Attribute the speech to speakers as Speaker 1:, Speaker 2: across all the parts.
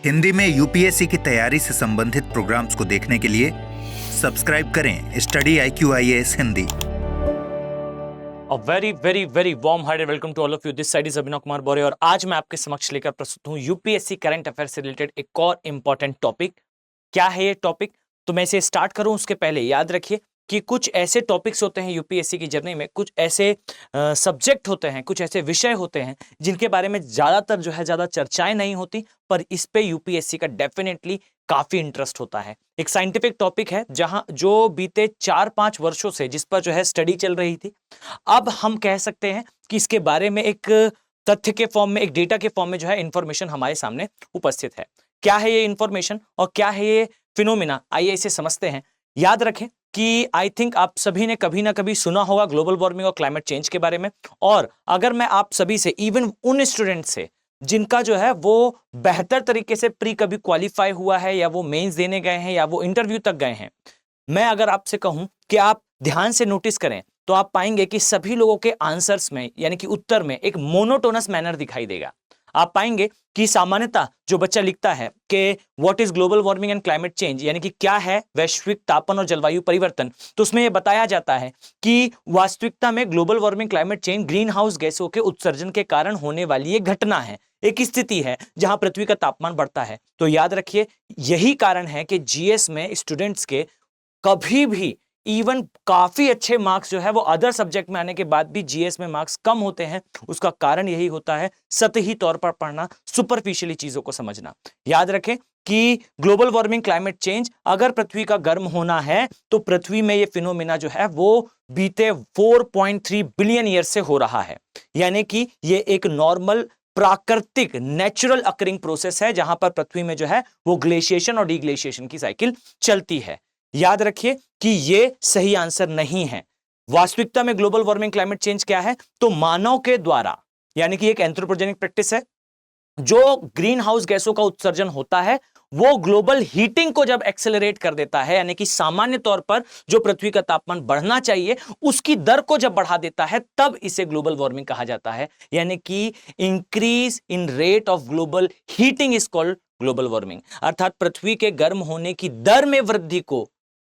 Speaker 1: हिंदी में यूपीएससी की तैयारी से संबंधित प्रोग्राम्स को देखने के लिए सब्सक्राइब करें study IQIAS Hindi.
Speaker 2: A very very very warm hearted welcome to all of you. This side is Abhinav Kumar बोरे और आज मैं आपके समक्ष लेकर प्रस्तुत हूं यूपीएससी करंट अफेयर से रिलेटेड एक और इंपॉर्टेंट टॉपिक। क्या है ये टॉपिक? तो मैं इसे स्टार्ट करूं उसके पहले याद रखिए कि कुछ ऐसे टॉपिक्स होते हैं यूपीएससी की जर्नी में, कुछ ऐसे सब्जेक्ट होते हैं, कुछ ऐसे विषय होते हैं जिनके बारे में ज्यादातर जो है ज्यादा चर्चाएं नहीं होती, पर इस पे यूपीएससी का डेफिनेटली काफी इंटरेस्ट होता है। एक साइंटिफिक टॉपिक है जहां जो बीते 4-5 वर्षों से जिस पर जो है स्टडी चल रही थी, अब हम कह सकते हैं कि इसके बारे में एक तथ्य के फॉर्म में, एक डेटा के फॉर्म में जो है इंफॉर्मेशन हमारे सामने उपस्थित है। क्या है ये इंफॉर्मेशन और क्या है ये फिनोमिना, आइए इसे समझते हैं। याद रखें कि आई थिंक आप सभी ने कभी ना कभी सुना होगा ग्लोबल वार्मिंग और क्लाइमेट चेंज के बारे में, और अगर मैं आप सभी से, इवन उन स्टूडेंट से जिनका जो है वो बेहतर तरीके से प्री कभी क्वालिफाई हुआ है या वो मेंस देने गए हैं या वो इंटरव्यू तक गए हैं, मैं अगर आपसे कहूं कि आप ध्यान से नोटिस करें तो आप पाएंगे कि सभी लोगों के आंसर्स में यानी कि उत्तर में एक मोनोटोनस मैनर दिखाई देगा। आप पाएंगे कि सामान्यतः जो बच्चा लिखता है कि what is global warming and climate change, यानी कि क्या है वैश्विक तापन और जलवायु परिवर्तन, तो उसमें यह बताया जाता है कि वास्तविकता में global warming climate change green house गैसों के उत्सर्जन के कारण होने वाली एक घटना है, एक स्थिति है जहां पृथ्वी का तापमान बढ़ता है। तो याद रखिए यही कारण है कि जीएस में स्टूडेंट्स के कभी भी इवन काफी अच्छे मार्क्स जो है वो अदर सब्जेक्ट में आने के बाद भी जीएस में मार्क्स कम होते हैं। उसका कारण यही होता है सतही तौर पर पढ़ना, सुपरफिशियली चीजों को समझना। याद रखें कि ग्लोबल वार्मिंग क्लाइमेट चेंज, अगर पृथ्वी का गर्म होना है तो पृथ्वी में ये फिनोमिना जो है वो बीते 4.3 बिलियन ईयर से हो रहा है, यानी कि ये एक नॉर्मल प्राकृतिक नेचुरल अकरिंग प्रोसेस है जहां पर पृथ्वी में जो है वो ग्लेशिएशन और डीग्लेशिएशन की साइकिल चलती है। याद रखिए कि ये सही आंसर नहीं है। वास्तविकता में ग्लोबल वार्मिंग क्लाइमेट चेंज क्या है? तो मानव के द्वारा, यानी कि एक एंथ्रोपोजेनिक प्रैक्टिस है, जो ग्रीन हाउस गैसों का उत्सर्जन होता है वो ग्लोबल हीटिंग को जब एक्सेलरेट कर देता है, यानी कि सामान्य तौर पर जो पृथ्वी का तापमान बढ़ना चाहिए उसकी दर को जब बढ़ा देता है, तब इसे ग्लोबल वार्मिंग कहा जाता है। यानी कि increase in rate of global heating is called global warming, अर्थात पृथ्वी के गर्म होने की दर में वृद्धि को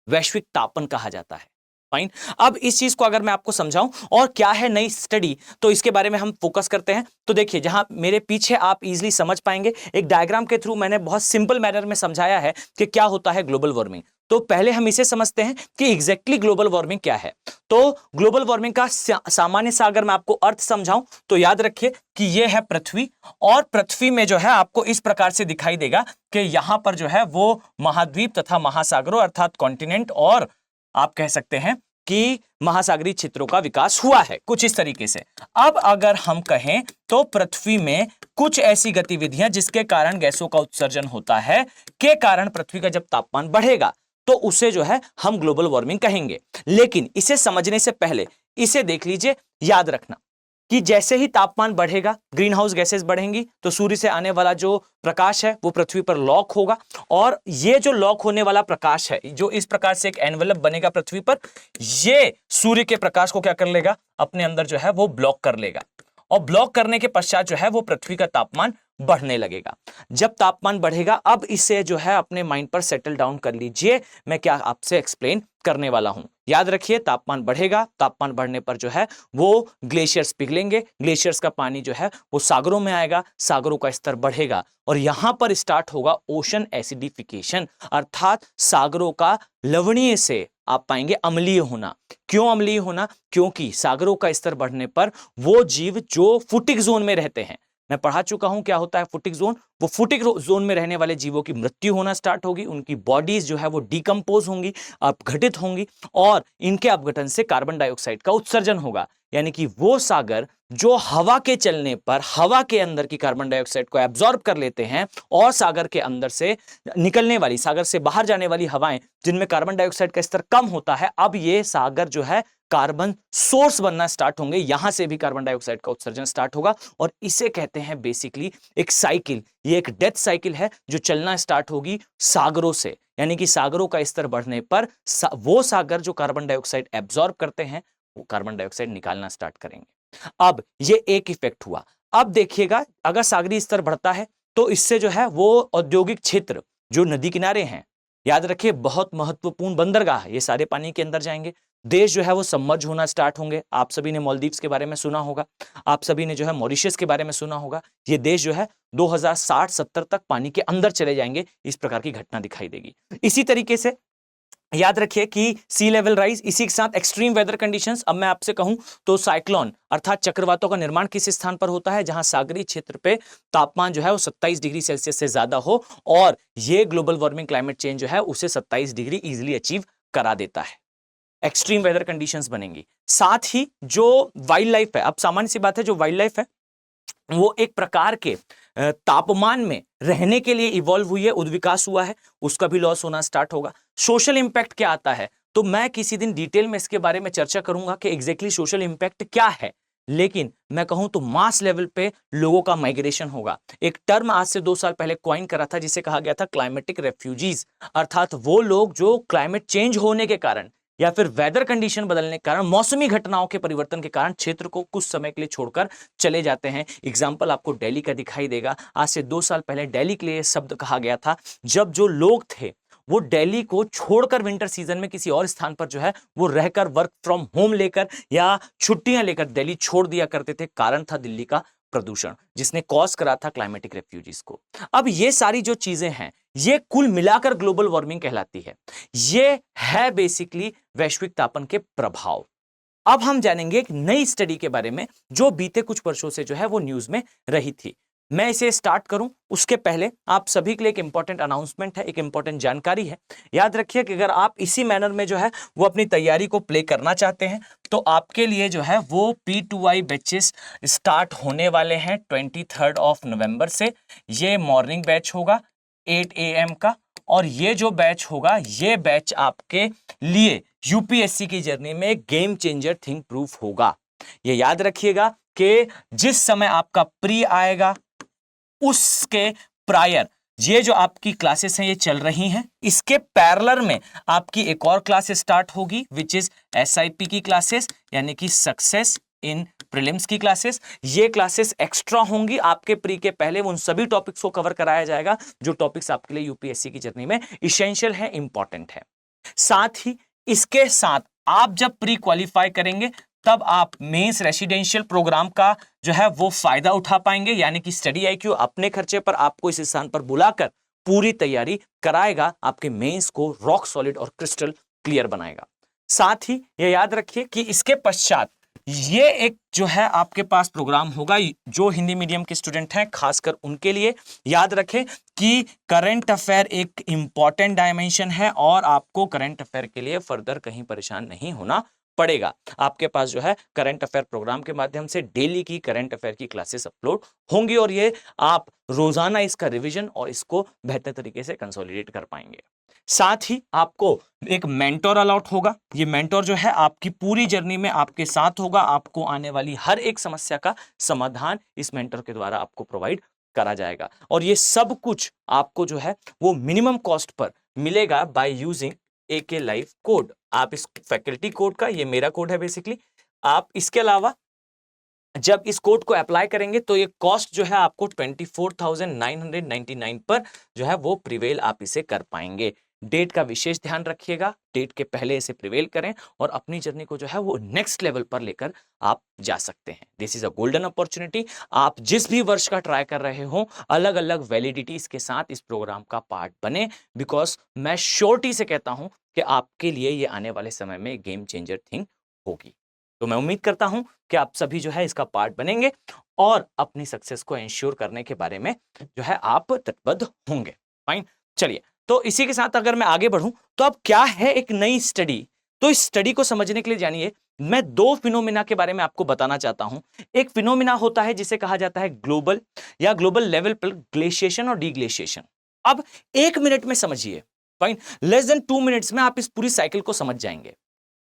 Speaker 2: वैश्विक तापन कहा जाता है। फाइन। अब इस चीज को अगर मैं आपको समझाऊं और क्या है नई स्टडी, तो इसके बारे में हम फोकस करते हैं। तो देखिए जहां मेरे पीछे आप इजीली समझ पाएंगे, एक डायग्राम के थ्रू मैंने बहुत सिंपल मैनर में समझाया है कि क्या होता है ग्लोबल वार्मिंग। तो पहले हम इसे समझते हैं कि एग्जैक्टली ग्लोबल वार्मिंग क्या है। तो ग्लोबल वार्मिंग का सामान्य सा अगर मैं आपको अर्थ समझाऊं तो याद रखिए कि यह है पृथ्वी, और पृथ्वी में जो है आपको इस प्रकार से दिखाई देगा कि यहां पर जो है वो महाद्वीप तथा महासागरों अर्थात कॉन्टिनेंट और आप कह सकते हैं कि महासागरीय क्षेत्रों का विकास हुआ है कुछ इस तरीके से। अब अगर हम कहें तो पृथ्वी में कुछ ऐसी गतिविधियां जिसके कारण गैसों का उत्सर्जन होता है, के कारण पृथ्वी का जब तापमान बढ़ेगा तो उसे जो है हम ग्लोबल वार्मिंग कहेंगे। लेकिन इसे समझने से पहले इसे देख लीजिए। याद रखना कि जैसे ही तापमान बढ़ेगा ग्रीन हाउस गैसेस बढ़ेंगी, तो सूर्य से आने वाला जो प्रकाश है वो पृथ्वी पर लॉक होगा, और ये जो लॉक होने वाला प्रकाश है, जो इस प्रकार से एक एनवेलप बनेगा पृथ्वी पर, ये सूर्य के प्रकाश को क्या कर लेगा, अपने अंदर जो है वो ब्लॉक कर लेगा, और ब्लॉक करने के पश्चात जो है वो पृथ्वी का तापमान बढ़ने लगेगा। जब तापमान बढ़ेगा, अब इसे जो है अपने माइंड पर सेटल डाउन कर लीजिए, मैं क्या आपसे एक्सप्लेन करने वाला हूं। याद रखिए तापमान बढ़ेगा, तापमान बढ़ने पर जो है वो ग्लेशियर्स पिघलेंगे, ग्लेशियर्स का पानी जो है वो सागरों में आएगा, सागरों का स्तर बढ़ेगा, और यहां पर स्टार्ट होगा ओशन एसिडिफिकेशन, अर्थात सागरों का लवणीय से आप पाएंगे अम्लीय होना। क्यों अम्लीय होना? क्योंकि सागरों का स्तर बढ़ने पर वो जीव जो फुटिक जोन में रहते हैं, मैं पढ़ा चुका हूं क्या होता है फुटिक जोन, वो फुटिक जोन में रहने वाले जीवों की मृत्यु होना स्टार्ट होगी, उनकी बॉडीज जो है वो डिकम्पोज होंगी, अपघटित होंगी, और इनके अपघटन से कार्बन डाइऑक्साइड का उत्सर्जन होगा। यानी कि वो सागर जो हवा के चलने पर हवा के अंदर की कार्बन डाइऑक्साइड को एब्जॉर्ब कर लेते हैं, और सागर के अंदर से निकलने वाली, सागर से बाहर जाने वाली हवाएं जिनमें कार्बन डाइऑक्साइड का स्तर कम होता है, अब ये सागर जो है कार्बन सोर्स बनना स्टार्ट होंगे, यहां से भी कार्बन डाइऑक्साइड का उत्सर्जन स्टार्ट होगा, और इसे कहते हैं बेसिकली एक साइकिल। ये एक डेथ साइकिल है जो चलना स्टार्ट होगी सागरों से, यानी कि सागरों का स्तर बढ़ने पर वो सागर जो कार्बन डाइऑक्साइड एब्जॉर्ब करते हैं वो कार्बन डाइऑक्साइड निकालना स्टार्ट करेंगे। अब ये एक इफेक्ट हुआ। अब देखिएगा अगर सागरीय स्तर बढ़ता है तो इससे जो है वो औद्योगिक क्षेत्र जो नदी किनारे हैं, याद रखिए बहुत महत्वपूर्ण बंदरगाह है, ये सारे पानी के अंदर जाएंगे। देश जो है वो सबमर्ज होना स्टार्ट होंगे। आप सभी ने मालदीव्स के बारे में सुना होगा, आप सभी ने जो है मॉरिशस के बारे में सुना होगा। ये देश जो है 2060-70 तक पानी के अंदर चले जाएंगे, इस प्रकार की घटना दिखाई देगी। इसी तरीके से याद रखिए कि सी लेवल राइज, इसी के साथ एक्सट्रीम वेदर कंडीशंस। अब मैं आपसे कहूं तो साइक्लोन अर्थात चक्रवातों का निर्माण किस स्थान पर होता है, जहां सागरीय क्षेत्र पे तापमान जो है वो 27 डिग्री सेल्सियस से ज्यादा हो, और ये ग्लोबल वार्मिंग क्लाइमेट चेंज जो है उसे 27 डिग्री इजिली अचीव करा देता है। एक्सट्रीम वेदर कंडीशंस बनेंगी। साथ ही जो वाइल्ड लाइफ है, अब सामान्य सी बात है, जो वाइल्ड लाइफ है वो एक प्रकार के तापमान में रहने के लिए इवॉल्व हुई है, उद्विकास हुआ है, उसका भी लॉस होना स्टार्ट होगा। सोशल इंपैक्ट क्या आता है, तो मैं किसी दिन डिटेल में इसके बारे में चर्चा करूंगा कि एग्जैक्टली सोशल इंपैक्ट क्या है। लेकिन मैं कहूं तो मास लेवल पे लोगों का माइग्रेशन होगा। एक टर्म आज से 2 साल पहले कॉइन करा था जिसे कहा गया था क्लाइमेटिक रेफ्यूजीज, अर्थात वो लोग जो क्लाइमेट चेंज होने के कारण या फिर वेदर कंडीशन बदलने के कारण, मौसमी घटनाओं के परिवर्तन के कारण क्षेत्र को कुछ समय के लिए छोड़कर चले जाते हैं। एग्जाम्पल आपको दिल्ली का दिखाई देगा। आज से 2 साल पहले दिल्ली के लिए शब्द कहा गया था, जब जो लोग थे वो दिल्ली को छोड़कर विंटर सीजन में किसी और स्थान पर जो है वो रहकर वर्क फ्रॉम होम लेकर या छुट्टियां लेकर दिल्ली छोड़ दिया करते थे। कारण था दिल्ली का प्रदूषण, जिसने कॉज करा था क्लाइमेटिक रेफ्यूजीज को। अब ये सारी जो चीजें हैं ये कुल मिलाकर ग्लोबल वार्मिंग कहलाती है। ये है बेसिकली वैश्विक तापन के प्रभाव। अब हम जानेंगे एक नई स्टडी के बारे में जो बीते कुछ वर्षों से जो है वो न्यूज में रही थी। मैं इसे स्टार्ट करूं उसके पहले आप सभी के लिए एक इंपॉर्टेंट अनाउंसमेंट है, एक इंपॉर्टेंट जानकारी है। याद रखिए कि अगर आप इसी मैनर में जो है वो अपनी तैयारी को प्ले करना चाहते हैं तो आपके लिए जो है वो P2I बैचेस स्टार्ट होने वाले हैं 23 नवंबर से। ये मॉर्निंग बैच होगा 8 AM का, और ये जो बैच होगा ये बैच आपके लिए यूपीएससी की जर्नी में गेम चेंजर थिंग प्रूफ होगा। ये याद रखिएगा कि जिस समय आपका प्री आएगा उसके प्रायर ये जो आपकी क्लासेस हैं ये चल रही हैं, इसके पैरेलल में आपकी एक और क्लास स्टार्ट होगी विच इज SIP की क्लासेस, यानी कि सक्सेस इन प्रीलिम्स की क्लासेस। ये क्लासेस एक्स्ट्रा होंगी, आपके प्री के पहले उन सभी टॉपिक्स को कवर कराया जाएगा जो टॉपिक्स आपके लिए यूपीएससी की जर्नी में इसेंशियल है, इंपॉर्टेंट है। साथ ही इसके साथ आप जब प्री क्वालिफाई करेंगे तब आप मेंस रेसिडेंशियल प्रोग्राम का जो है वो फायदा उठा पाएंगे, यानी कि स्टडी IQ अपने खर्चे पर आपको इस स्थान पर बुलाकर पूरी तैयारी कराएगा, आपके मेंस को रॉक सॉलिड और क्रिस्टल क्लियर बनाएगा। साथ ही यह याद रखिए कि इसके पश्चात ये एक जो है आपके पास प्रोग्राम होगा जो हिंदी मीडियम के स्टूडेंट हैं खासकर उनके लिए। याद रखें कि करंट अफेयर एक इंपॉर्टेंट डायमेंशन है और आपको करंट अफेयर के लिए फर्दर कहीं परेशान नहीं होना पड़ेगा। आपके पास जो है करंट अफेयर प्रोग्राम के माध्यम से डेली की करंट अफेयर की क्लासेस अपलोड होंगी और ये आप रोजाना इसका रिवीजन और इसको बेहतर तरीके से कंसोलिडेट कर पाएंगे। साथ ही आपको एक मेंटोर अलॉट होगा। ये मेंटोर जो है आपकी पूरी जर्नी में आपके साथ होगा, आपको आने वाली हर एक समस्या का समाधान इस मेंटोर के द्वारा आपको प्रोवाइड करा जाएगा, और ये सब कुछ आपको जो है वो मिनिमम कॉस्ट पर मिलेगा by using AK live code. आप इस फैकल्टी कोड का, ये मेरा कोड है बेसिकली, आप इसके अलावा जब इस कोड को अप्लाई करेंगे तो ये कॉस्ट जो है आपको 24,999 पर जो है वो प्रिवेल आप इसे कर पाएंगे। डेट का विशेष ध्यान रखिएगा, डेट के पहले इसे प्रिवेल करें और अपनी जर्नी को जो है वो नेक्स्ट लेवल पर लेकर आप जा सकते हैं। This is a golden opportunity. आप जिस भी वर्ष का ट्राई कर रहे हो अलग अलग वैलिडिटीज के साथ इस प्रोग्राम का पार्ट बने, बिकॉज मैं श्योरिटी से कहता हूं कि आपके लिए ये आने वाले समय में गेम चेंजर थिंग होगी। तो मैं उम्मीद करता हूं कि आप सभी जो है इसका पार्ट बनेंगे और अपनी सक्सेस को इंश्योर करने के बारे में जो है आप तत्परबद्ध होंगे। फाइन, चलिए तो इसी के साथ अगर मैं आगे बढ़ूं तो अब क्या है एक नई स्टडी। तो इस स्टडी को समझने के लिए जानिए मैं 2 फिनोमिना के बारे में आपको बताना चाहता हूं। एक फिनोमिना होता है जिसे कहा जाता है ग्लोबल या ग्लोबल लेवल पर ग्लेशिएशन और डीग्लेशिएशन। अब 1 मिनट में समझिए, फाइन, लेस देन 2 मिनट्स में आप इस पूरी साइकिल को समझ जाएंगे।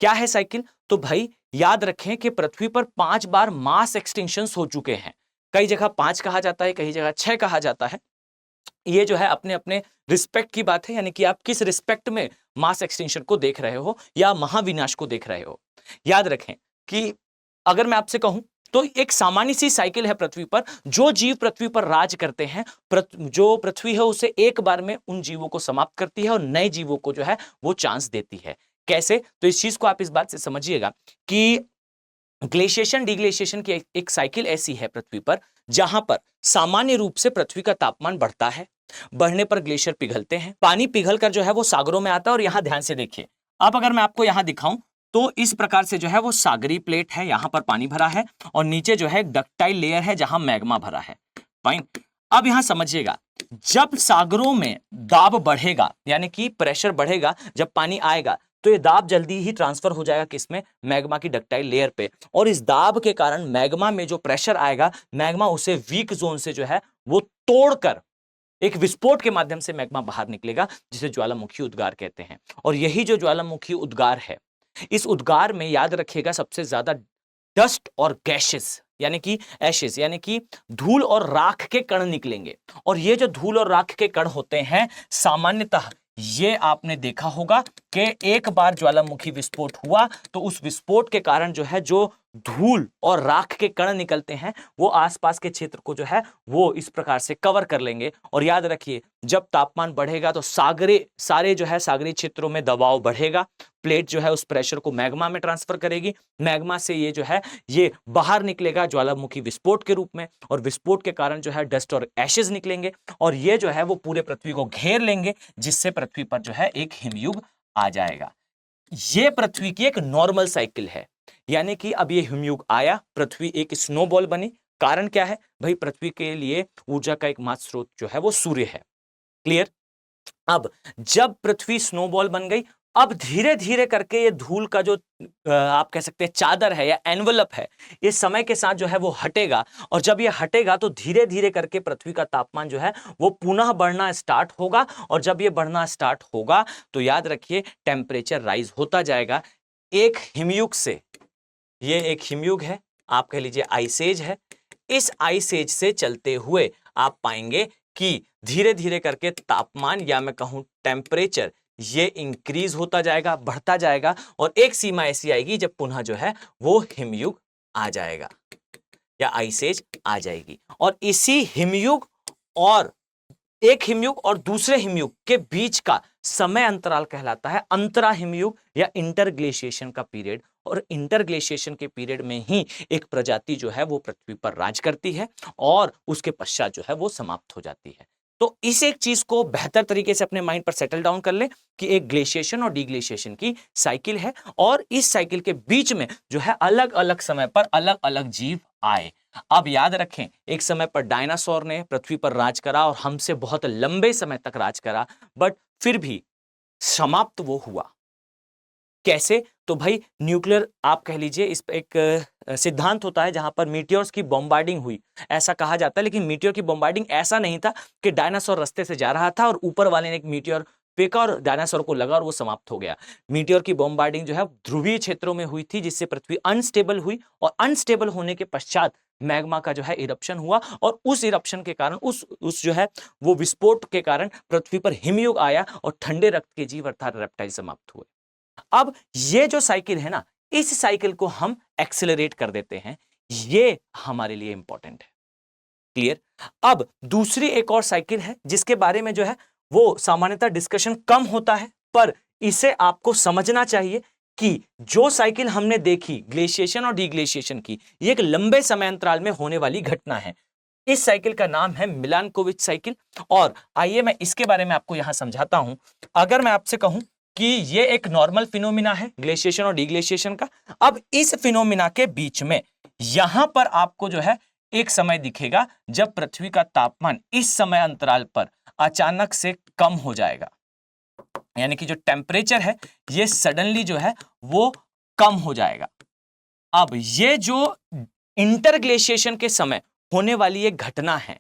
Speaker 2: क्या है साइकिल? तो भाई याद रखें कि पृथ्वी पर 5 बार मास एक्सटिंक्शंस हो चुके हैं। कई जगह 5 कहा जाता है, कई जगह 6 कहा जाता है। ये जो है अपने अपने रिस्पेक्ट की बात है, यानी कि आप किस रिस्पेक्ट में मास एक्सटिंक्शन को देख रहे हो या महाविनाश को देख रहे हो। याद रखें कि अगर मैं आपसे कहूं तो एक सामान्य सी साइकिल है पृथ्वी पर। जो जीव पृथ्वी पर राज करते हैं, जो पृथ्वी है उसे एक बार में उन जीवों को समाप्त करती है और नए जीवों को जो है वो चांस देती है। कैसे? तो इस चीज को आप इस बात से समझिएगा कि ग्लेशिएशन डिग्लेशिएशन की एक साइकिल ऐसी है पृथ्वी पर जहां पर सामान्य रूप से पृथ्वी का तापमान बढ़ता है, बढ़ने पर ग्लेशियर पिघलते हैं, पानी पिघलकर जो है वो सागरों में आता है। और यहां ध्यान से देखिए, अब अगर मैं आपको यहां दिखाऊं तो इस प्रकार से जो है वो सागरी प्लेट है, यहां पर पानी भरा है और नीचे जो है डक्टाइल लेयर है जहां मैग्मा भरा है। फाइन। अब यहां समझिएगा, जब सागरों में दाब बढ़ेगा यानी कि प्रेशर बढ़ेगा, जब पानी आएगा तो ये दाब जल्दी ही ट्रांसफर हो जाएगा किसमें? मैग्मा की डक्टाइल लेयर पे। और इस दाब के कारण मैग्मा में जो प्रेशर आएगा, मैग्मा उसे वीक जोन से जो है वो तोड़कर एक विस्फोट के माध्यम से मैग्मा बाहर निकलेगा, जिसे ज्वालामुखी उद्गार कहते हैं। और यही जो ज्वालामुखी उद्गार है, इस उद्गार में याद रखिएगा सबसे ज्यादा डस्ट और गैसेस यानी कि एशेस यानी कि धूल और राख के कण निकलेंगे। और ये जो धूल और राख के कण होते हैं, सामान्यतः ये आपने देखा होगा कि एक बार ज्वालामुखी विस्फोट हुआ तो उस विस्फोट के कारण जो है जो धूल और राख के कण निकलते हैं वो आसपास के क्षेत्र को जो है वो इस प्रकार से कवर कर लेंगे। और याद रखिए, जब तापमान बढ़ेगा तो सारे जो है सागरी क्षेत्रों में दबाव बढ़ेगा, प्लेट जो है उस प्रेशर को मैग्मा में ट्रांसफर करेगी, मैग्मा से ये जो है ये बाहर निकलेगा ज्वालामुखी विस्फोट के रूप में, और विस्फोट के कारण जो है डस्ट और एशेज निकलेंगे और ये जो है वो पूरे पृथ्वी को घेर लेंगे, जिससे पृथ्वी पर जो है एक हिमयुग आ जाएगा। ये पृथ्वी की एक नॉर्मल साइकिल है, यानी कि अब ये हिमयुग आया, पृथ्वी एक स्नोबॉल बनी। कारण क्या है भाई? पृथ्वी के लिए ऊर्जा का एकमात्र स्रोत जो है वो सूर्य है। क्लियर? अब जब पृथ्वी स्नोबॉल बन गई, अब धीरे धीरे करके ये धूल का जो आप कह सकते हैं चादर है या एनवलप है, ये समय के साथ जो है वो हटेगा। और जब ये हटेगा तो धीरे धीरे करके पृथ्वी का तापमान जो है वो पुनः बढ़ना स्टार्ट होगा। और जब ये बढ़ना स्टार्ट होगा तो याद रखिए टेम्परेचर राइज होता जाएगा। एक हिमयुग से, ये एक हिमयुग है, आप कह लीजिए आइस एज है, इस आइस एज से चलते हुए आप पाएंगे कि धीरे धीरे करके तापमान या मैं कहूं टेम्परेचर ये इंक्रीज होता जाएगा, बढ़ता जाएगा और एक सीमा ऐसी आएगी जब पुनः जो है वो हिमयुग आ जाएगा या आइस एज आ जाएगी। और इसी हिमयुग और एक हिमयुग और दूसरे हिमयुग के बीच का समय अंतराल कहलाता है अंतरा हिमयुग या इंटरग्लेशिएशन का पीरियड। और इंटरग्लेशिएशन के पीरियड में ही एक प्रजाति जो है वो पृथ्वी पर राज करती है और उसके पश्चात जो है वो समाप्त हो जाती है। तो इस एक चीज को बेहतर तरीके से अपने माइंड पर सेटल डाउन कर ले कि एक ग्लेशिएशन और डिग्लेशिएशन की साइकिल है और इस साइकिल के बीच में जो है अलग अलग समय पर अलग अलग जीव आए। अब याद रखें, एक समय पर डायनासोर ने पृथ्वी पर राज करा और हमसे बहुत लंबे समय तक राज करा, बट फिर भी समाप्त वो हुआ। कैसे? तो भाई न्यूक्लियर आप कह लीजिए, इस एक सिद्धांत होता है जहां पर मीटियोर्स की बॉम्बार्डिंग हुई, ऐसा कहा जाता है। लेकिन मीटियोर की बॉम्बार्डिंग ऐसा नहीं था कि डायनासोर रास्ते से जा रहा था और ऊपर वाले ने एक मीटियोर फेंका और डायनासोर को लगा और वो समाप्त हो गया। मीटियोर की बॉम्बार्डिंग जो है ध्रुवीय क्षेत्रों में हुई थी, जिससे पृथ्वी अनस्टेबल हुई और अनस्टेबल होने के पश्चात मैग्मा का जो है इरप्शन हुआ और उस इरप्शन के कारण उस जो है वो विस्फोट के कारण पृथ्वी पर हिमयुग आया और ठंडे रक्त के जीव अर्थात रेप्टाइल समाप्त हुए। अब ये जो साइकिल है ना, इस साइकिल को हम एक्सेलरेट कर देते हैं, ये हमारे लिए इंपॉर्टेंट है। क्लियर? अब दूसरी एक और साइकिल है जिसके बारे में जो है वो सामान्यतः डिस्कशन कम होता है, पर इसे आपको समझना चाहिए कि जो साइकिल हमने देखी ग्लेशिएशन और डिग्लेशिएशन की, ये एक लंबे समय अंतराल में होने वाली घटना है। इस साइकिल का नाम है मिलानकोविच साइकिल। और आइए मैं इसके बारे में आपको यहां समझाता हूं। अगर मैं आपसे कहूं कि ये एक नॉर्मल फिनोमिना है ग्लेशिएशन और डिग्लेशिएशन का, अब इस फिनोमिना के बीच में यहां पर आपको जो है एक समय दिखेगा जब पृथ्वी का तापमान इस समय अंतराल पर अचानक से कम हो जाएगा, यानी कि जो टेम्परेचर है ये सडनली जो है वो कम हो जाएगा। अब ये जो इंटरग्लेशिएशन के समय होने वाली एक घटना है,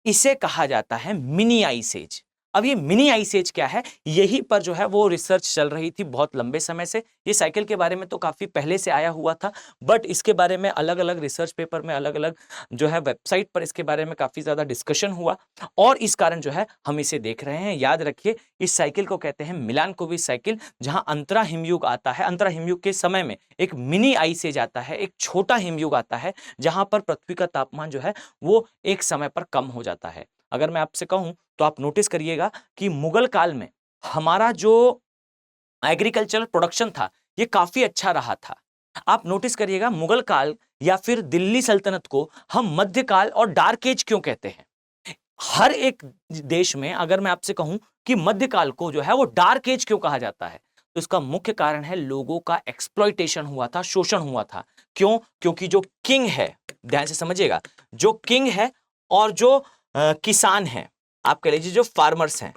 Speaker 2: इसे कहा जाता है मिनी आइस एज। अब ये मिनी आइस एज क्या है, यही पर जो है वो रिसर्च चल रही थी बहुत लंबे समय से। ये साइकिल के बारे में तो काफी पहले से आया हुआ था, बट इसके बारे में अलग अलग रिसर्च पेपर में, अलग अलग जो है वेबसाइट पर इसके बारे में काफी ज्यादा डिस्कशन हुआ, और इस कारण जो है हम इसे देख रहे हैं। याद रखिए, इस साइकिल को कहते हैं मिलानकोविच साइकिल, जहां अंतरा हिमयुग आता है। अंतरा हिमयुग के समय में एक मिनी आइस एज आता है, एक छोटा हिमयुग आता है, जहां पर पृथ्वी का तापमान जो है वो एक समय पर कम हो जाता है। अगर मैं आपसे कहूं तो आप नोटिस करिएगा कि मुगल काल में हमारा जो एग्रीकल्चरल प्रोडक्शन था ये काफी अच्छा रहा था। आप नोटिस करिएगा, मुगल काल या फिर दिल्ली सल्तनत को हम मध्यकाल और डार्क एज क्यों कहते हैं। हर एक देश में अगर मैं आपसे कहूं कि मध्यकाल को जो है वो डार्क एज क्यों कहा जाता है, तो इसका मुख्य कारण है लोगों का एक्सप्लॉइटेशन हुआ था, शोषण हुआ था। क्यों? क्योंकि जो किंग है, ध्यान से समझिएगा, जो किंग है और जो किसान है, आप कह लीजिए जो फार्मर्स हैं,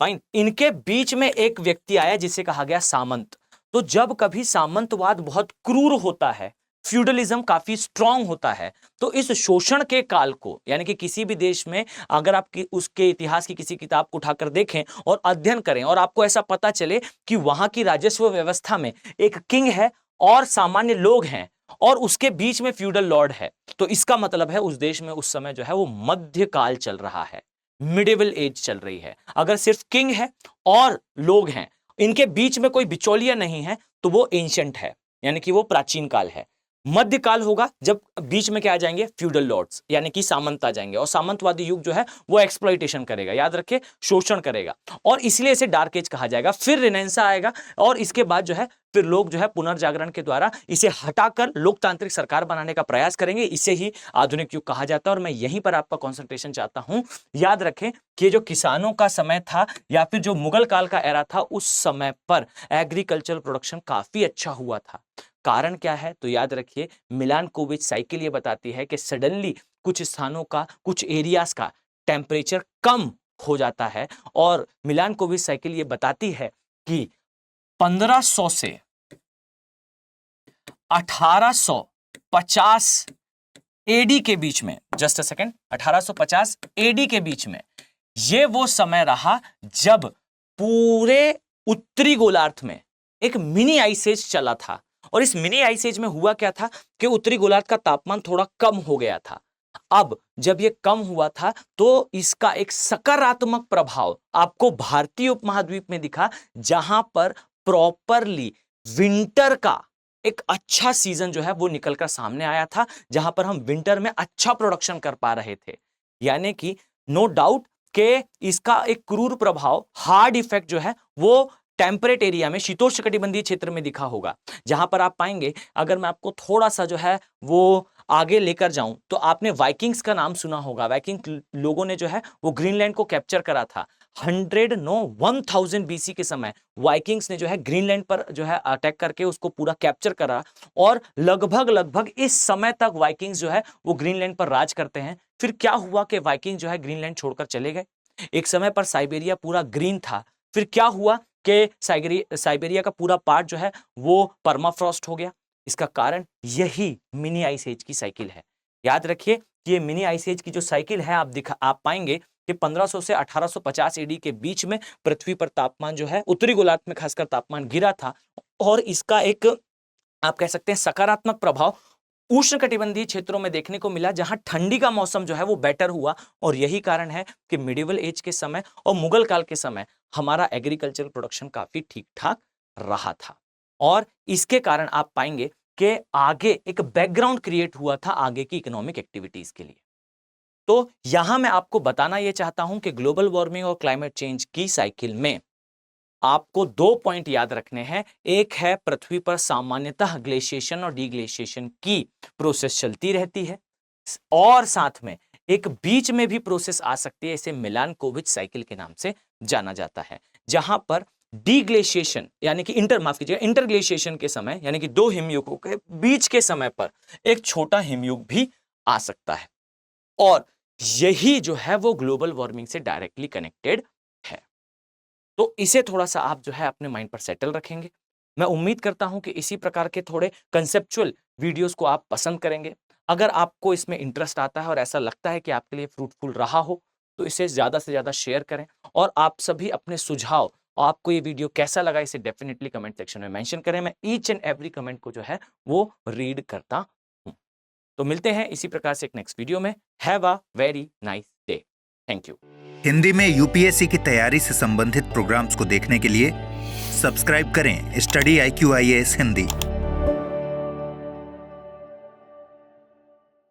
Speaker 2: फाइन, इनके बीच में एक व्यक्ति आया जिसे कहा गया सामंत। तो जब कभी सामंतवाद बहुत क्रूर होता है, फ्यूडलिज्म काफी स्ट्रांग होता है, तो इस शोषण के काल को, यानी कि किसी भी देश में अगर आप उसके इतिहास की किसी किताब को उठाकर देखें और अध्ययन करें और आपको ऐसा पता चले कि वहां की राजस्व व्यवस्था में एक किंग है और सामान्य लोग हैं और उसके बीच में फ्यूडल लॉर्ड है, तो इसका मतलब है उस देश में उस समय जो है वो मध्यकाल चल रहा है, मिडिवल एज चल रही है। अगर सिर्फ किंग है और लोग हैं, इनके बीच में कोई बिचौलिया नहीं है, तो वो एंशिएंट है, यानी कि वो प्राचीन काल है। मध्यकाल होगा जब बीच में क्या आ जाएंगे, फ्यूडल लॉर्ड्स, यानी कि सामंत आ जाएंगे, और सामंतवादी युग जो है वो एक्सप्लॉइटेशन करेगा, याद रखिए, शोषण करेगा, और इसलिए इसे डार्क एज कहा जाएगा। फिर रिनेंसा आएगा और इसके बाद जो है फिर लोग जो है पुनर्जागरण के द्वारा इसे हटाकर लोकतांत्रिक सरकार बनाने का प्रयास करेंगे, इसे ही आधुनिक युग कहा जाता है। और मैं यहीं पर आपका कंसंट्रेशन चाहता हूं। याद रखें कि जो किसानों का समय था या फिर जो मुगल काल का एरा था, उस समय पर एग्रीकल्चरल प्रोडक्शन काफी अच्छा हुआ था। कारण क्या है? तो याद रखिए, मिलानकोविच साइकिल ये बताती है कि सडनली कुछ स्थानों का, कुछ एरियाज का टेम्परेचर कम हो जाता है, और मिलानकोविच साइकिल ये बताती है कि 1500 से 1850 एडी के बीच में, जस्ट अ सेकेंड, 1850 एडी के बीच में ये वो समय रहा जब पूरे उत्तरी गोलार्ध में एक मिनी आइस एज चला था। और इस मिनी आइस एज में हुआ क्या था कि उत्तरी गोलार्ध का तापमान थोड़ा कम हो गया था। अब जब ये कम हुआ था तो इसका एक सकारात्मक प्रभाव आपको भारतीय उपमहाद्वीप में दिखा, जहां पर प्रॉपरली विंटर का एक अच्छा सीजन जो है वो निकलकर सामने आया था, जहां पर हम विंटर में अच्छा प्रोडक्शन कर पा रहे थे। यानी कि नो डाउट कि इसका एक क्रूर प्रभाव, हार्ड इफेक्ट जो है वो टेम्परेट एरिया में, शीतोष्णकटिबंधीय क्षेत्र में दिखा होगा, जहां पर आप पाएंगे, अगर मैं आपको थोड़ा सा जो है वो आगे लेकर जाऊं, तो आपने वाइकिंग्स का नाम सुना होगा। वाइकिंग लोगों ने जो है वो ग्रीनलैंड को कैप्चर करा था 1000 बीसी के समय। वाइकिंग्स ने जो है ग्रीनलैंड पर जो है अटैक करके उसको पूरा कैप्चर करा, और लगभग इस समय तक वाइकिंग्स जो है वो ग्रीनलैंड पर राज करते हैं। फिर क्या हुआ कि वाइकिंग जो है ग्रीनलैंड छोड़कर चले गए। एक समय पर साइबेरिया पूरा ग्रीन था, फिर क्या हुआ कि साइबेरिया का पूरा पार्ट जो है वो परमाफ्रॉस्ट हो गया। इसका कारण यही मिनी आइस एज की साइकिल है। याद रखिए कि ये मिनी आइस एज की जो साइकिल है, आप पाएंगे कि 1500 से 1850 एडी के बीच में पृथ्वी पर तापमान जो है, उत्तरी गोलार्ध में खासकर तापमान गिरा था, और इसका एक आप कह सकते हैं सकारात्मक प्रभाव उष्णकटिबंधीय क्षेत्रों में देखने को मिला, जहां ठंडी का मौसम जो है वो बेटर हुआ। और यही कारण है कि मिडिवल एज के समय और मुगल काल के समय हमारा एग्रीकल्चरल प्रोडक्शन काफी ठीक ठाक रहा था। और इसके कारण आप पाएंगे कि आगे एक बैकग्राउंड क्रिएट हुआ था आगे की इकोनॉमिक एक्टिविटीज के लिए। तो यहां मैं आपको बताना यह चाहता हूं कि ग्लोबल वार्मिंग और क्लाइमेट चेंज की साइकिल में आपको 2 पॉइंट याद रखने हैं। एक है, पृथ्वी पर सामान्यतः ग्लेशिएशन और डीग्लेशिएशन की प्रोसेस चलती रहती है, और साथ में एक बीच में भी प्रोसेस आ सकती है, इसे मिलानकोविच साइकिल के नाम से जाना जाता है, जहां पर डीग्लेशिएशन यानी कि इंटरग्लेशिएशन के समय, यानी कि 2 हिमयुगों के बीच के समय पर एक छोटा हिमयुग भी आ सकता है। और यही जो है वो ग्लोबल वार्मिंग से डायरेक्टली कनेक्टेड है। तो इसे थोड़ा सा आप जो है अपने माइंड पर सेटल रखेंगे। मैं उम्मीद करता हूं कि इसी प्रकार के थोड़े कंसेप्चुअल वीडियोस को आप पसंद करेंगे। अगर आपको इसमें इंटरेस्ट आता है और ऐसा लगता है कि आपके लिए फ्रूटफुल रहा हो, तो इसे ज़्यादा से ज़्यादा शेयर करें और आप सभी अपने सुझाव और आपको ये वीडियो कैसा लगा इसे डेफिनेटली कमेंट सेक्शन में मेंशन करें। मैं ईच एंड एवरी कमेंट को जो है वो रीड करता हूं। तो मिलते हैं इसी प्रकार से एक नेक्स्ट वीडियो में। Have a very nice day. Thank you.
Speaker 1: Hindi में यूपीएससी की तैयारी से संबंधित प्रोग्राम्स को देखने के लिए सब्सक्राइब करें स्टडी IQ IAS हिंदी।